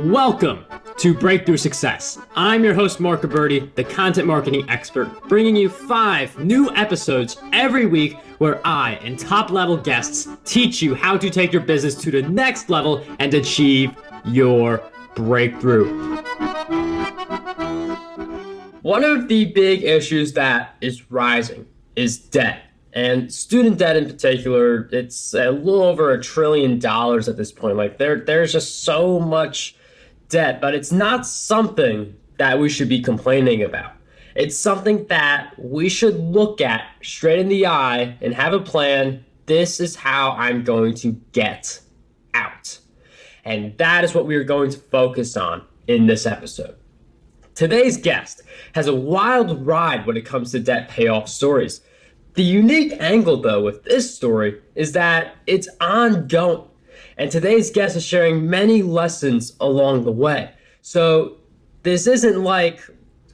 Welcome to Breakthrough Success. I'm your host, Mark Aberti, the content marketing expert, bringing you 5 new episodes every week where I and top-level guests teach you how to take your business to the next level and achieve your breakthrough. One of the big issues that is rising is debt. And student debt in particular, it's a little over $1 trillion at this point. Like there's just so much debt, but it's not something that we should be complaining about. It's something that we should look at straight in the eye and have a plan. This is how I'm going to get out. And that is what we are going to focus on in this episode. Today's guest has a wild ride when it comes to debt payoff stories. The unique angle, though, with this story is that it's ongoing. And today's guest is sharing many lessons along the way. So this isn't like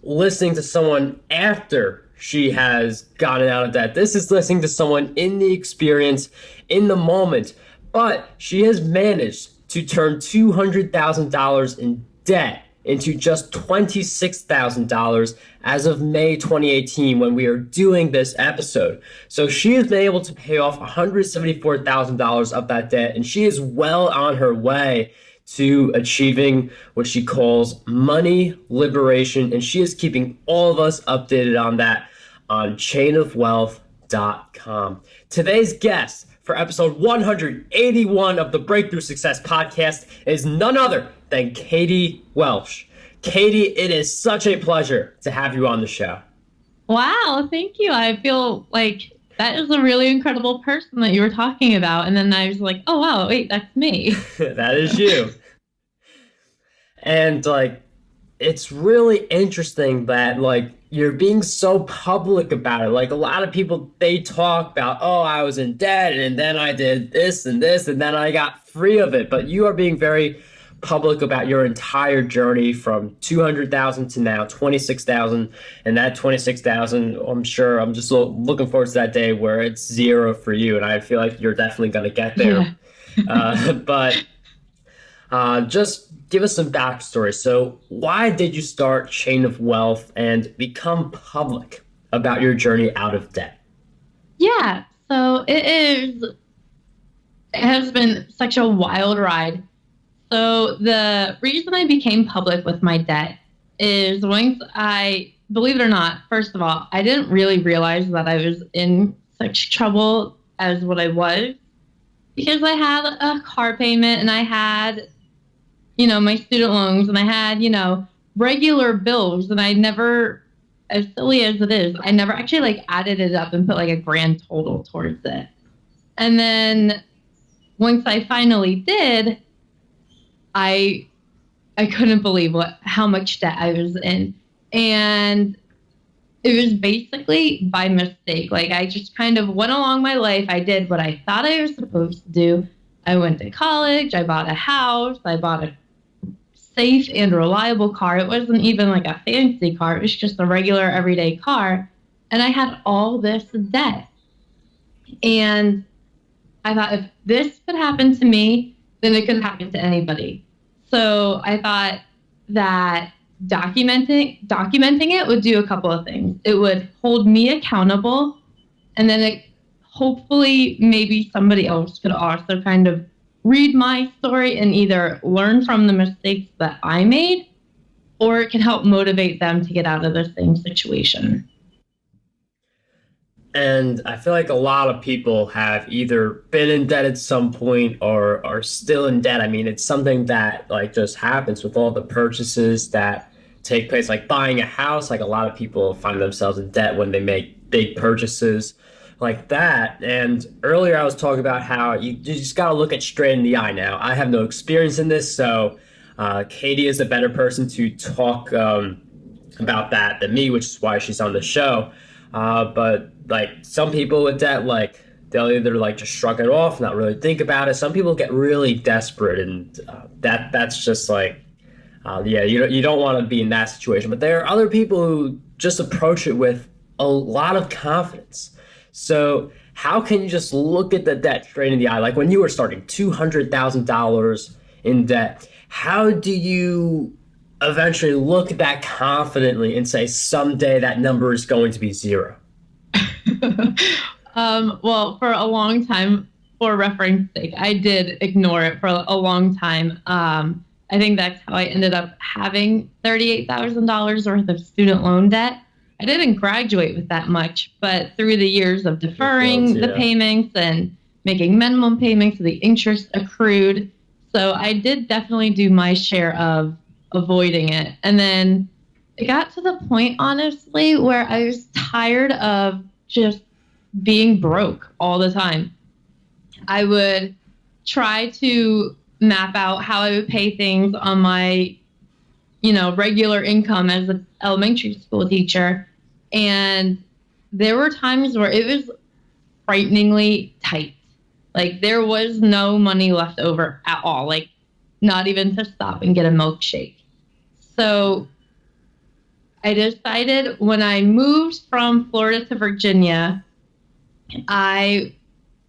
listening to someone after she has gotten out of debt. This is listening to someone in the experience, in the moment. But she has managed to turn $200,000 in debt into just $26,000 as of May 2018 when we are doing this episode. So she has been able to pay off $174,000 of that debt, and she is well on her way to achieving what she calls money liberation, and she is keeping all of us updated on that on chainofwealth.com. Today's guest for episode 181 of the Breakthrough Success Podcast is none other than Katie Welsh. Katie, it is such a pleasure to have you on the show. Wow, thank you. I feel like that is a really incredible person that you were talking about. And then I was like, oh, wow, wait, that's me. That is you. And it's really interesting that you're being so public about it. Like a lot of people, they talk about, oh, I was in debt and then I did this and this and then I got free of it. But you are being very public about your entire journey from 200,000 to now 26,000, and that 26,000, I'm just looking forward to that day where it's zero for you, and I feel like you're definitely going to get there. But just give us some backstory. So why did you start Chain of Wealth and become public about your journey out of debt? Yeah, so it has been such a wild ride. So the reason I became public with my debt is believe it or not, first of all, I didn't really realize that I was in such trouble as what I was, because I had a car payment and I had, my student loans and I had, regular bills, and I never, as silly as it is, I never actually added it up and put a grand total towards it. And then once I finally did, I couldn't believe how much debt I was in. And it was basically by mistake. I just kind of went along my life. I did what I thought I was supposed to do. I went to college. I bought a house. I bought a safe and reliable car. It wasn't even a fancy car. It was just a regular everyday car. And I had all this debt. And I thought, if this could happen to me, then it could happen to anybody. So I thought that documenting it would do a couple of things. It would hold me accountable, and then hopefully maybe somebody else could also kind of read my story and either learn from the mistakes that I made, or it can help motivate them to get out of the same situation. And I feel like a lot of people have either been in debt at some point or are still in debt. I mean, it's something that just happens with all the purchases that take place, like buying a house. A lot of people find themselves in debt when they make big purchases like that. And earlier I was talking about how you just got to look it straight in the eye. Now, I have no experience in this, so Katie is a better person to talk about that than me, which is why she's on the show. But some people with debt, they'll either just shrug it off, not really think about it. Some people get really desperate, and that's just you don't want to be in that situation. But there are other people who just approach it with a lot of confidence. So how can you just look at the debt straight in the eye? Like when you were starting $200,000 in debt, how do you eventually look at that confidently and say someday that number is going to be zero? Well, for a long time, for reference sake, I did ignore it for a long time. I think that's how I ended up having $38,000 worth of student loan debt. I didn't graduate with that much, but through the years of deferring the payments and making minimum payments, the interest accrued. So I did definitely do my share of avoiding it. And then it got to the point, honestly, where I was tired of just being broke all the time. I would try to map out how I would pay things on my, regular income as an elementary school teacher. And there were times where it was frighteningly tight. Like there was no money left over at all, like not even to stop and get a milkshake. So I decided when I moved from Florida to Virginia, I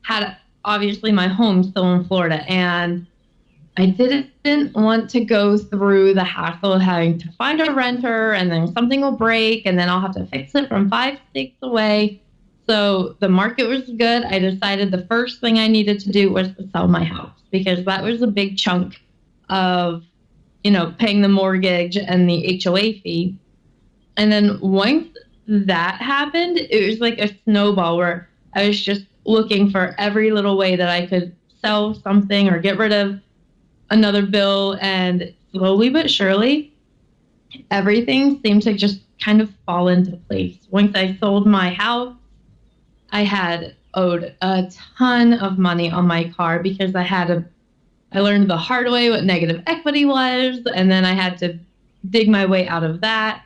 had obviously my home still in Florida, and I didn't want to go through the hassle of having to find a renter and then something will break and then I'll have to fix it from 5 states away. So the market was good. I decided the first thing I needed to do was to sell my house because that was a big chunk of, paying the mortgage and the HOA fee. And then once that happened, it was like a snowball where I was just looking for every little way that I could sell something or get rid of another bill. And slowly but surely, everything seemed to just kind of fall into place. Once I sold my house, I had owed a ton of money on my car because I learned the hard way what negative equity was, and then I had to dig my way out of that.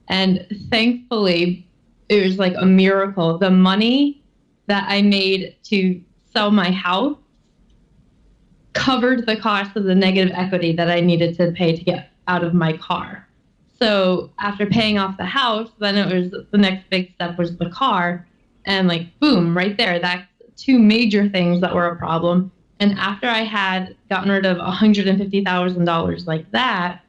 And thankfully, it was like a miracle. The money that I made to sell my house covered the cost of the negative equity that I needed to pay to get out of my car. So after paying off the house, then it was the next big step was the car. And like, boom, right there, that's 2 major things that were a problem. And after I had gotten rid of $150,000 like that,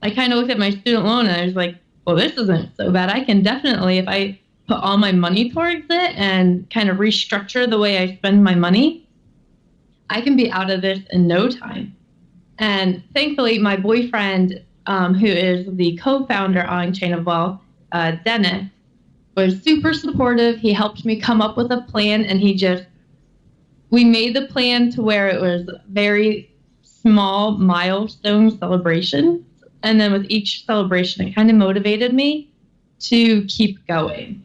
I kind of looked at my student loan and I was like, well, this isn't so bad. I can definitely, if I put all my money towards it and kind of restructure the way I spend my money, I can be out of this in no time. And thankfully, my boyfriend, who is the co-founder on Chain of Wealth, Dennis, was super supportive. He helped me come up with a plan, and we made the plan to where it was very small milestone celebrations. And then with each celebration, it kind of motivated me to keep going.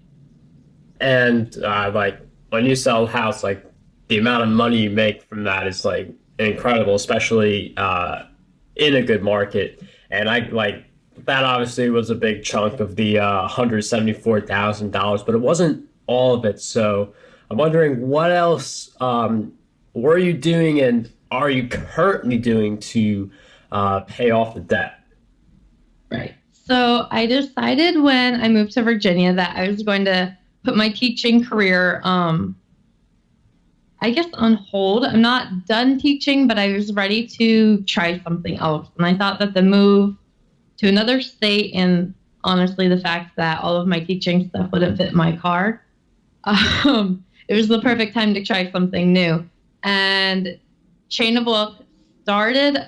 And like when you sell a house, like the amount of money you make from that is like incredible, especially in a good market. And I like that obviously was a big chunk of the $174,000, but it wasn't all of it. So I'm wondering what else were you doing and are you currently doing to pay off the debt? Right. So I decided when I moved to Virginia that I was going to put my teaching career, I guess, on hold. I'm not done teaching, but I was ready to try something else. And I thought that the move to another state and honestly the fact that all of my teaching stuff wouldn't fit my car, it was the perfect time to try something new. And Chain of Wealth started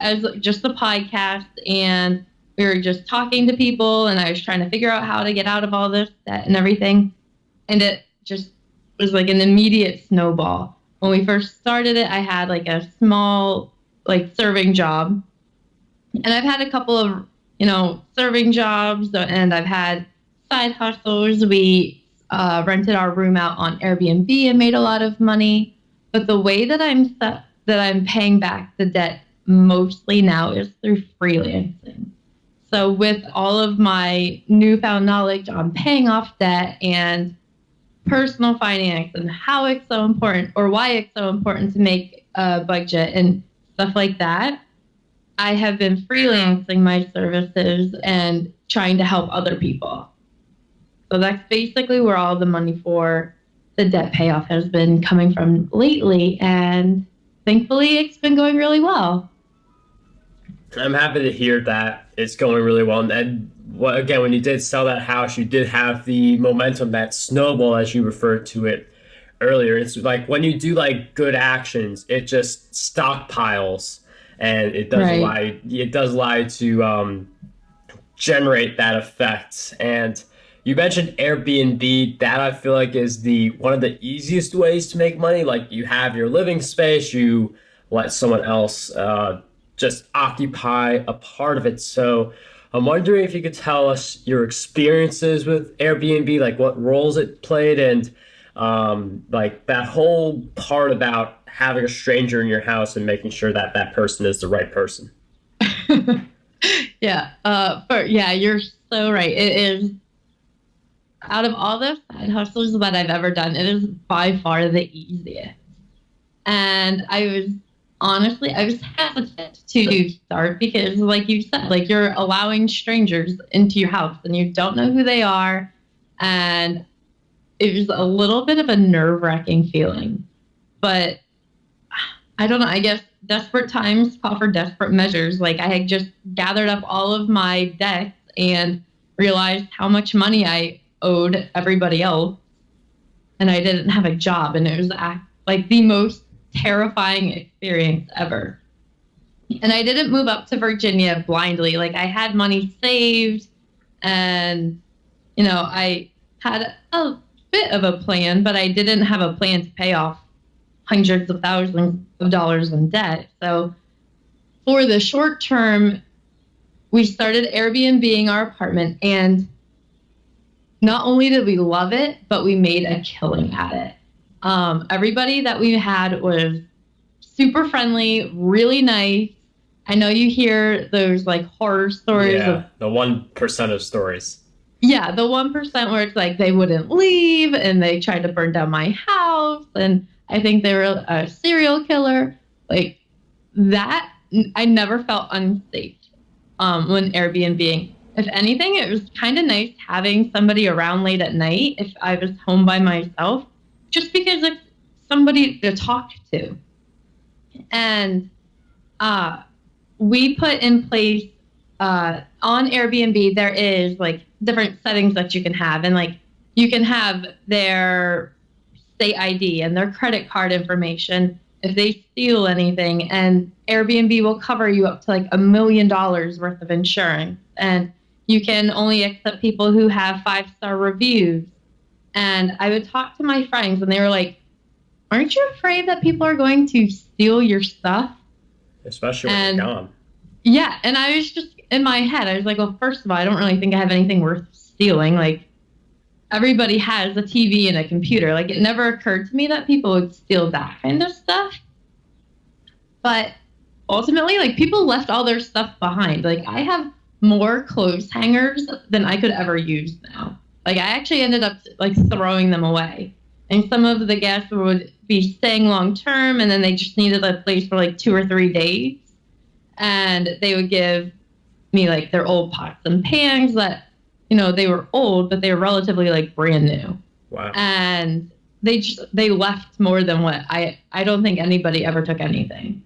as just a podcast, and we were just talking to people, and I was trying to figure out how to get out of all this debt and everything. And it just was like an immediate snowball. When we first started it, I had like a small serving job. And I've had a couple of, serving jobs, and I've had side hustles. We rented our room out on Airbnb and made a lot of money. But the way that I'm paying back the debt mostly now is through freelancing. So with all of my newfound knowledge on paying off debt and personal finance and how it's so important or why it's so important to make a budget and stuff like that, I have been freelancing my services and trying to help other people. So that's basically where all the money for the debt payoff has been coming from lately. And thankfully, it's been going really well. I'm happy to hear that it's going really well. And again, when you did sell that house, you did have the momentum, that snowball, as you referred to it earlier. It's like when you do like good actions, it just stockpiles, and it does lie to generate that effect. And you mentioned Airbnb. That I feel like is the one of the easiest ways to make money. Like you have your living space, you let someone else just occupy a part of it. So I'm wondering if you could tell us your experiences with Airbnb, like what roles it played, and like that whole part about having a stranger in your house and making sure that that person is the right person. Yeah, you're so right. It is, out of all the side hustles that I've ever done, it is by far the easiest. And I was hesitant to start because, like you said, like you're allowing strangers into your house and you don't know who they are. And it was a little bit of a nerve-wracking feeling. But I don't know, I guess desperate times call for desperate measures. Like I had just gathered up all of my debts and realized how much money I owed everybody else. And I didn't have a job. And it was like the most terrifying experience ever. And I didn't move up to Virginia blindly. Like I had money saved and, I had a bit of a plan, but I didn't have a plan to pay off hundreds of thousands of dollars in debt. So for the short term, we started Airbnb-ing our apartment, and not only did we love it, but we made a killing at it. Everybody that we had was super friendly, really nice. I know you hear those like horror stories. Yeah, the 1% of stories. Yeah, the 1% where it's like they wouldn't leave and they tried to burn down my house and I think they were a serial killer. Like that, I never felt unsafe when Airbnb-ing. If anything, it was kind of nice having somebody around late at night if I was home by myself, just because it's somebody to talk to. And we put in place on Airbnb, there is like different settings that you can have. And like you can have their state ID and their credit card information if they steal anything. And Airbnb will cover you up to like $1 million worth of insurance. And you can only accept people who have 5-star reviews. And I would talk to my friends and they were like, aren't you afraid that people are going to steal your stuff? Especially when you're gone. Yeah. And I was just in my head, I was like, well, first of all, I don't really think I have anything worth stealing. Like everybody has a TV and a computer. Like it never occurred to me that people would steal that kind of stuff. But ultimately, like people left all their stuff behind. Like I have more clothes hangers than I could ever use now. Like I actually ended up like throwing them away. And some of the guests would be staying long term and then they just needed a place for like 2 or 3 days. And they would give me like their old pots and pans that, they were old, but they were relatively like brand new. Wow. And they left more than what I don't think anybody ever took anything.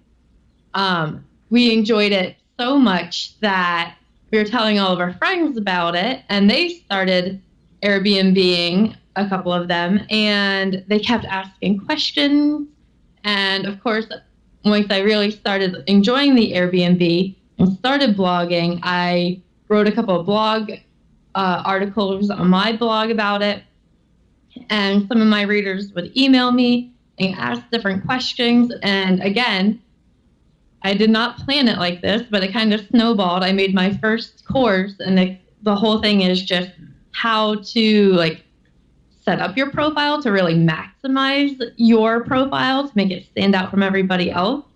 We enjoyed it so much that we were telling all of our friends about it, and they started Airbnb-ing, a couple of them, and they kept asking questions. And of course, once I really started enjoying the Airbnb and started blogging, I wrote a couple of blog articles on my blog about it. And some of my readers would email me and ask different questions. And again, I did not plan it like this, but it kind of snowballed. I made my first course, and the whole thing is just how to like set up your profile to really maximize your profile to make it stand out from everybody else,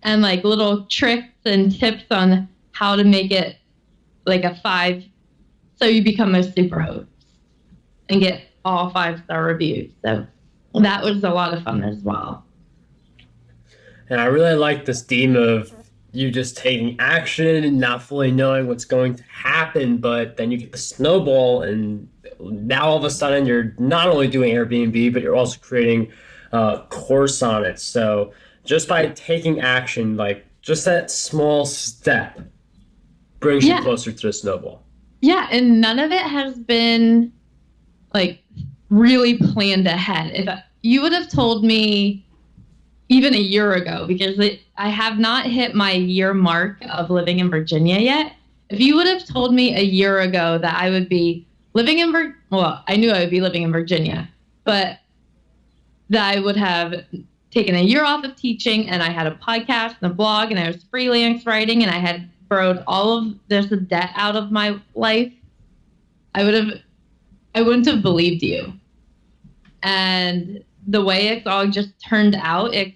and like little tricks and tips on how to make it like a 5 so you become a super host and get all 5-star reviews. So that was a lot of fun as well. And I really like this theme of you just taking action and not fully knowing what's going to happen, but then you get the snowball and now all of a sudden you're not only doing Airbnb, but you're also creating a course on it. So just by taking action, like just that small step brings you closer to the snowball. Yeah, and none of it has been like really planned ahead. If you would have told me even a year ago, because I have not hit my year mark of living in Virginia yet. If you would have told me a year ago that I would be living in I knew I would be living in Virginia, but that I would have taken a year off of teaching and I had a podcast and a blog and I was freelance writing and I had borrowed all of this debt out of my life, I wouldn't have believed you. And the way it's all just turned out, it's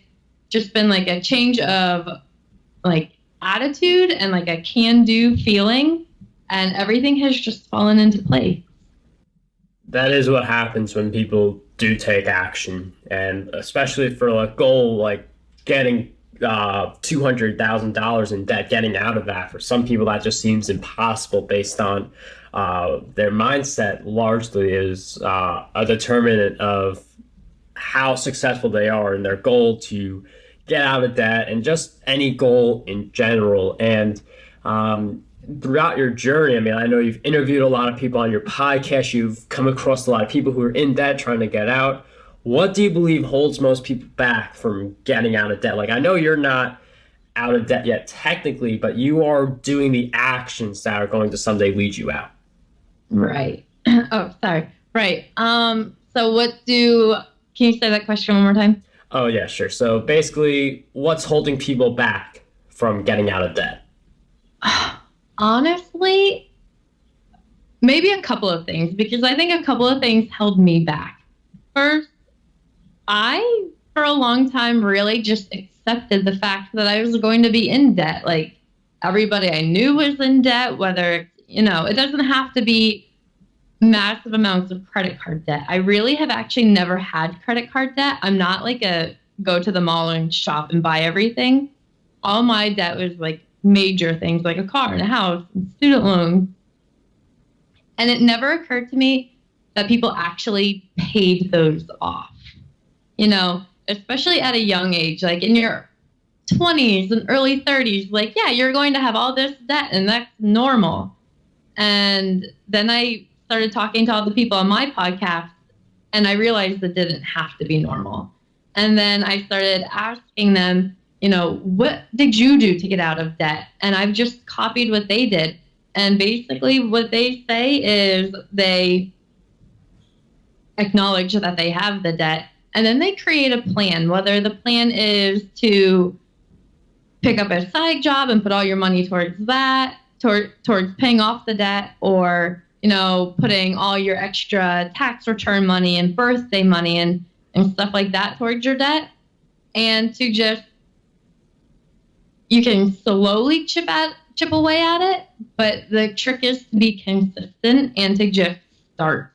just been like a change of like attitude and like a can-do feeling, and everything has just fallen into place. That is what happens when people do take action, and especially for a goal like getting $200,000 in debt, getting out of that. For some people, that just seems impossible based on their mindset. Largely is a determinant of how successful they are in their goal to get out of debt, and just any goal in general. And throughout your journey, I mean, I know you've interviewed a lot of people on your podcast. You've come across a lot of people who are in debt trying to get out. What do you believe holds most people back from getting out of debt? Like, I know you're not out of debt yet technically, but you are doing the actions that are going to someday lead you out. Right. Oh, sorry. Right. So can you say that question one more time? Oh, yeah, sure. So basically, what's holding people back from getting out of debt? Honestly, maybe a couple of things, because I think a couple of things held me back. First, I, for a long time, really just accepted the fact that I was going to be in debt. Like, everybody I knew was in debt, whether, it doesn't have to be massive amounts of credit card debt. I really have actually never had credit card debt. I'm not like a go to the mall and shop and buy everything. All my debt was like major things like a car and a house and student loans. And it never occurred to me that people actually paid those off, especially at a young age, like in your 20s and early 30s, like, yeah, you're going to have all this debt and that's normal. And then I started talking to all the people on my podcast, and I realized it didn't have to be normal. And then I started asking them, what did you do to get out of debt? And I've just copied what they did. And basically what they say is they acknowledge that they have the debt, and then they create a plan, whether the plan is to pick up a side job and put all your money towards that, towards paying off the debt, or putting all your extra tax return money and birthday money and stuff like that towards your debt. And to just, you can slowly chip away at it, but the trick is to be consistent and to just start.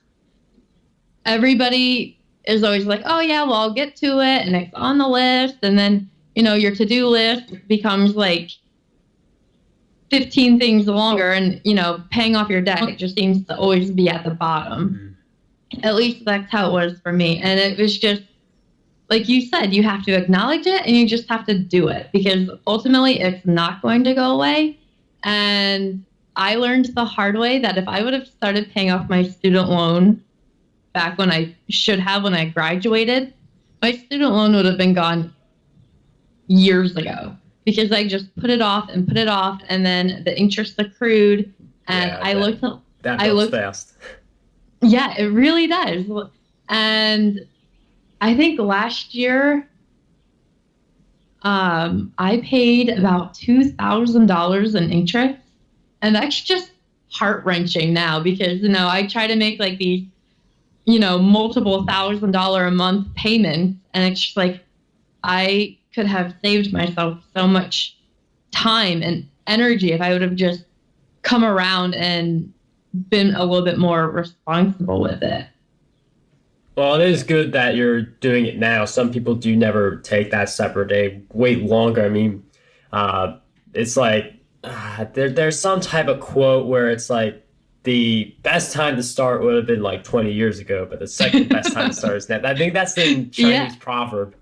Everybody is always like, oh yeah, well, I'll get to it, and it's on the list. And then, your to-do list becomes like 15 things longer, and paying off your debt, it just seems to always be at the bottom. At least that's how it was for me. And it was just like you said, you have to acknowledge it and you just have to do it, because ultimately it's not going to go away. And I learned the hard way that if I would have started paying off my student loan back when I should have, when I graduated, my student loan would have been gone years ago. Because I just put it off, and then the interest accrued, and that goes fast. Yeah, it really does. And I think last year, I paid about $2,000 in interest, and that's just heart-wrenching now, because I try to make like these multiple $1,000 a month payments, and it's just like I could have saved myself so much time and energy if I would have just come around and been a little bit more responsible with it. Well, it is good that you're doing it now. Some people do never take that separate day, wait longer. I mean, it's like there's some type of quote where it's like, the best time to start would have been like 20 years ago, but the second best time to start is now. I think that's the Chinese proverb.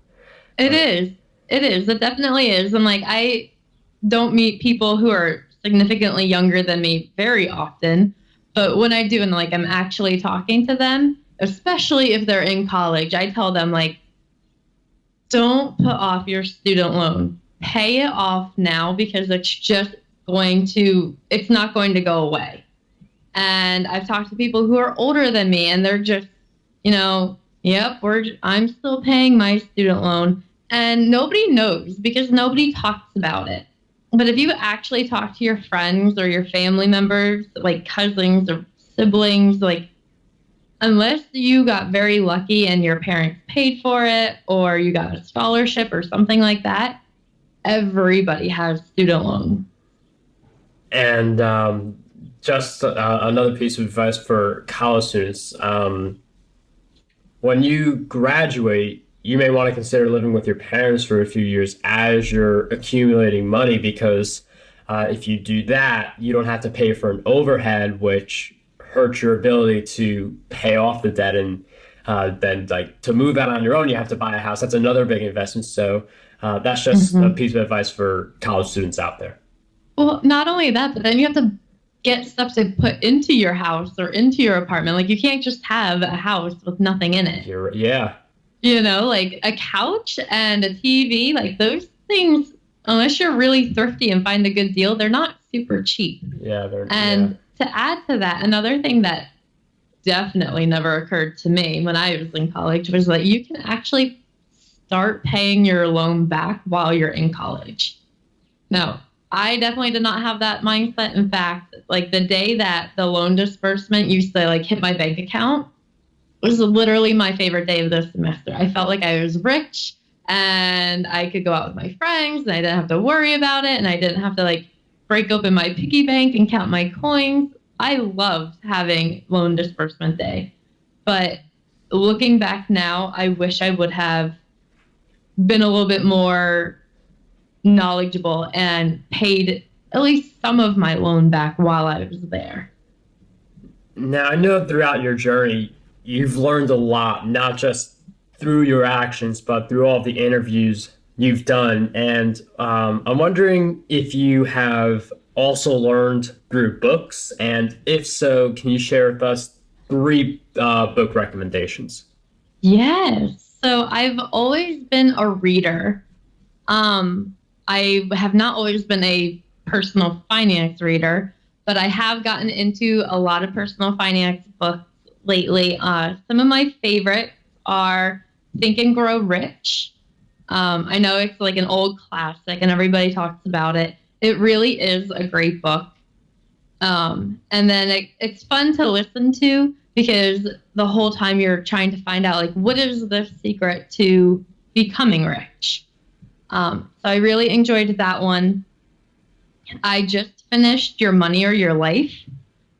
It is. It is. It definitely is. And like, I don't meet people who are significantly younger than me very often. But when I do, and like I'm actually talking to them, especially if they're in college, I tell them like, don't put off your student loan. Pay it off now because it's not going to go away. And I've talked to people who are older than me and they're just, yep, I'm still paying my student loan. And nobody knows because nobody talks about it. But if you actually talk to your friends or your family members, like cousins or siblings, like unless you got very lucky and your parents paid for it or you got a scholarship or something like that, everybody has student loan. And just another piece of advice for college students. When you graduate, you may want to consider living with your parents for a few years as you're accumulating money because if you do that, you don't have to pay for an overhead, which hurts your ability to pay off the debt. And then like to move out on your own, you have to buy a house. That's another big investment. So that's just a piece of advice for college students out there. Well, not only that, but then you have to get stuff to put into your house or into your apartment. Like you can't just have a house with nothing in it. Yeah. Like a couch and a TV, like those things, unless you're really thrifty and find a good deal, they're not super cheap. Yeah. To add to that, another thing that definitely never occurred to me when I was in college was that you can actually start paying your loan back while you're in college. Now, I definitely did not have that mindset. In fact, like the day that the loan disbursement used to like hit my bank account was literally my favorite day of the semester. I felt like I was rich and I could go out with my friends and I didn't have to worry about it. And I didn't have to like break open my piggy bank and count my coins. I loved having loan disbursement day. But looking back now, I wish I would have been a little bit more knowledgeable and paid at least some of my loan back while I was there. Now, I know throughout your journey, you've learned a lot, not just through your actions, but through all the interviews you've done. And I'm wondering if you have also learned through books. And if so, can you share with us 3 book recommendations? Yes. So I've always been a reader. I have not always been a personal finance reader, but I have gotten into a lot of personal finance books lately. Some of my favorites are Think and Grow Rich. I know it's like an old classic and everybody talks about it. It really is a great book. And then it's fun to listen to because the whole time you're trying to find out like what is the secret to becoming rich. So I really enjoyed that one. I just finished Your Money or Your Life.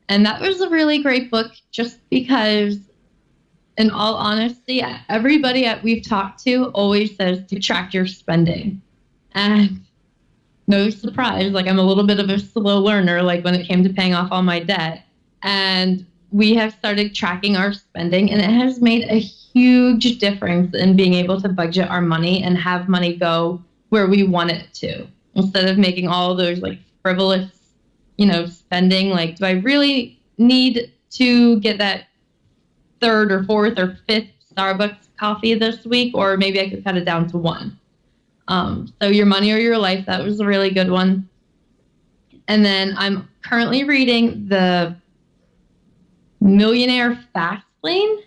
And that was a really great book just because, in all honesty, everybody we've talked to always says to track your spending. And no surprise, like I'm a little bit of a slow learner, like when it came to paying off all my debt. And we have started tracking our spending, and it has made a huge difference in being able to budget our money and have money go where we want it to, instead of making all those like frivolous, spending. Like, do I really need to get that 3rd or 4th or 5th Starbucks coffee this week? Or maybe I could cut it down to 1. So Your Money or Your Life, that was a really good one. And then I'm currently reading The Millionaire Fast Lane,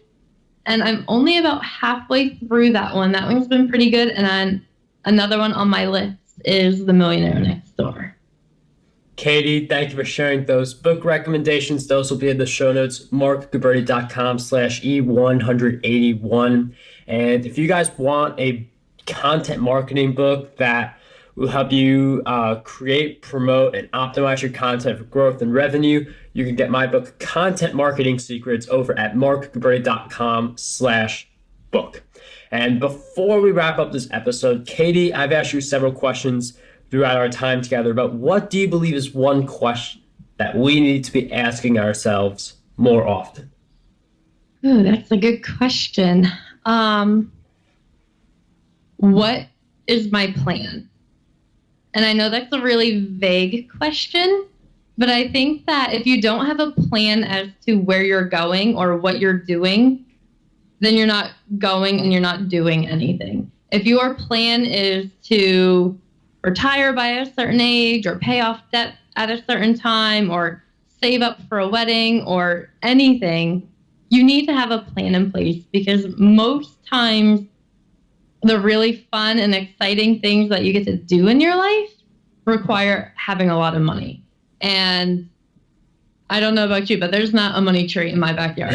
and I'm only about halfway through that one. That one's been pretty good. And then another one on my list is The Millionaire Next Door. Katie, thank you for sharing those book recommendations. Those will be in the show notes, markguberti.com/E181. And if you guys want a content marketing book that will help you create, promote, and optimize your content for growth and revenue, you can get my book, Content Marketing Secrets, over at markguberti.com/book. And before we wrap up this episode, Katie, I've asked you several questions throughout our time together, but what do you believe is one question that we need to be asking ourselves more often? Ooh, that's a good question. What is my plan? And I know that's a really vague question, but I think that if you don't have a plan as to where you're going or what you're doing, then you're not going and you're not doing anything. If your plan is to retire by a certain age or pay off debt at a certain time or save up for a wedding or anything, you need to have a plan in place, because most times the really fun and exciting things that you get to do in your life require having a lot of money. And I don't know about you, but there's not a money tree in my backyard.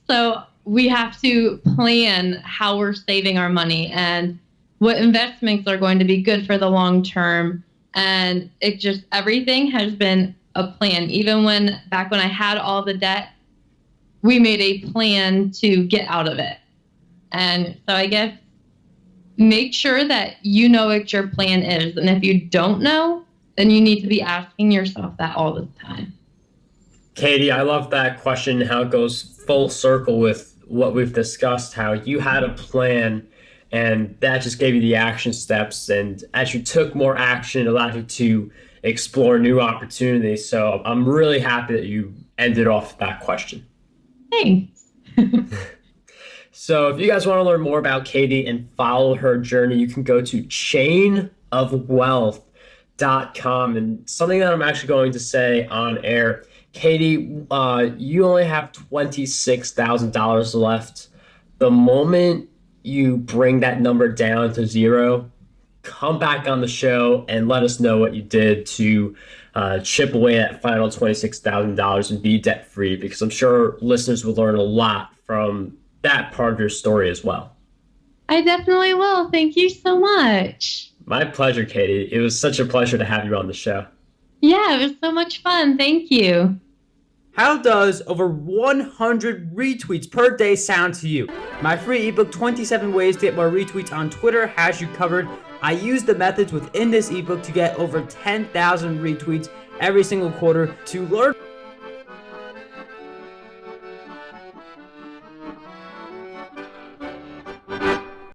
So we have to plan how we're saving our money and what investments are going to be good for the long term. And everything has been a plan. Even back when I had all the debt, we made a plan to get out of it. And so I guess make sure that you know what your plan is. And if you don't know, then you need to be asking yourself that all the time. Katie, I love that question, how it goes full circle with what we've discussed, how you had a plan and that just gave you the action steps. And as you took more action, it allowed you to explore new opportunities. So I'm really happy that you ended off that question. Thanks. So if you guys want to learn more about Katie and follow her journey, you can go to chainofwealth.com. And something that I'm actually going to say on air, Katie, you only have $26,000 left. The moment you bring that number down to zero, come back on the show and let us know what you did to chip away that final $26,000 and be debt free, because I'm sure listeners will learn a lot from that part of your story as well. I definitely will. Thank you so much. My pleasure, Katie. It was such a pleasure to have you on the show. Yeah, it was so much fun. Thank you. How does over 100 retweets per day sound to you? My free ebook, 27 Ways to Get More Retweets on Twitter, has you covered. I use the methods within this ebook to get over 10,000 retweets every single quarter. To learn